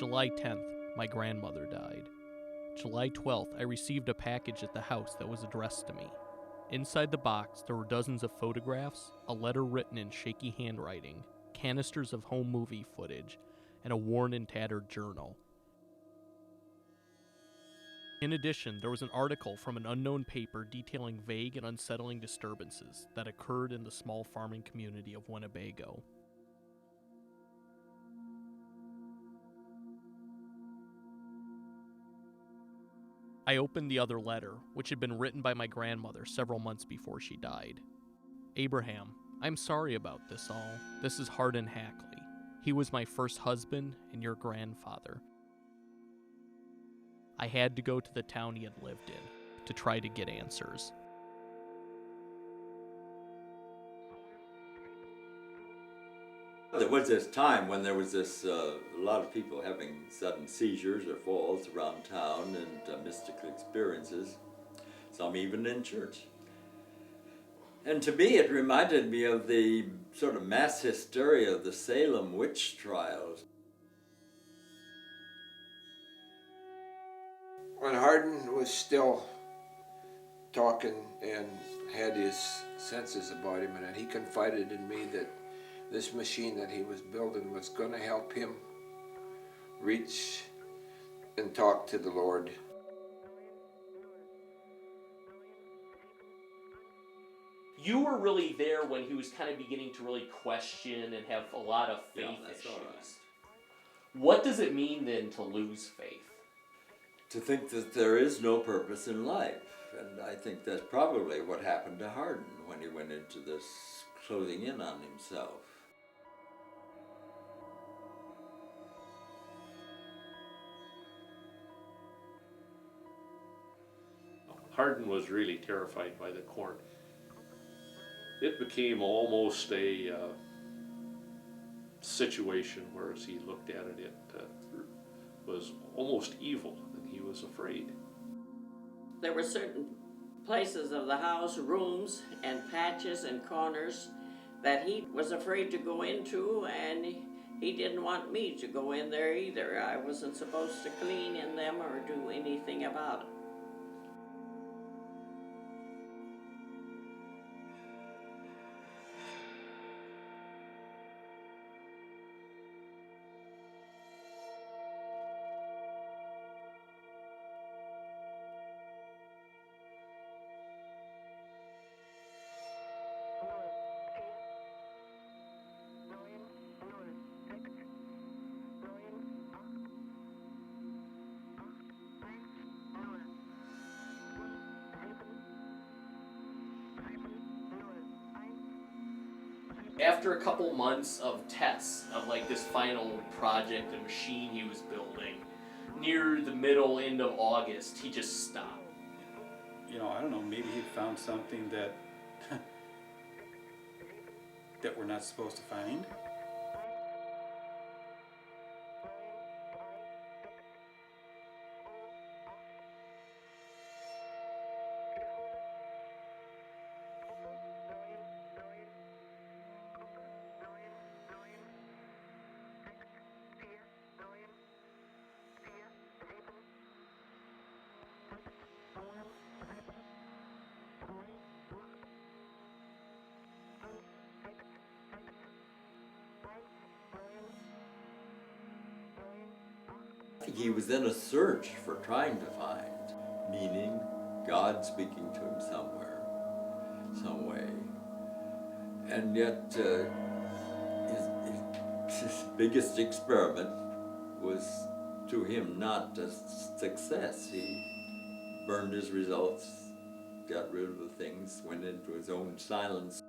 July 10th, my grandmother died. July 12th, I received a package at the house that was addressed to me. Inside the box, there were dozens of photographs, a letter written in shaky handwriting, canisters of home movie footage, and a worn and tattered journal. In addition, there was an article from an unknown paper detailing vague and unsettling disturbances that occurred in the small farming community of Winnebago. I opened the other letter, which had been written by my grandmother several months before she died. Abraham, I'm sorry about this all. This is Hardin Hackley. He was my first husband and your grandfather. I had to go to the town he had lived in to try to get answers. There was this time when there was a lot of people having sudden seizures or falls around town and mystical experiences, some even in church. And to me it reminded me of the sort of mass hysteria of the Salem witch trials. When Hardin was still talking and had his senses about him, and he confided in me that this machine that he was building was going to help him reach and talk to the Lord. You were really there when he was kind of beginning to really question and have a lot of faith issues. Right. What does it mean then to lose faith? To think that there is no purpose in life. And I think that's probably what happened to Hardin when he went into this closing in on himself. Hardin was really terrified by the court. It became almost a situation where, as he looked at it, it was almost evil, and he was afraid. There were certain places of the house, rooms and patches and corners that he was afraid to go into, and he didn't want me to go in there either. I wasn't supposed to clean in them or do anything about it. After a couple months of tests of like this final project and machine he was building, near the end of August, he just stopped. I don't know, maybe he found something that that we're not supposed to find. I think he was in a search for trying to find meaning, God speaking to him somewhere, some way. And yet his biggest experiment was to him not a success. He burned his results, got rid of the things, went into his own silent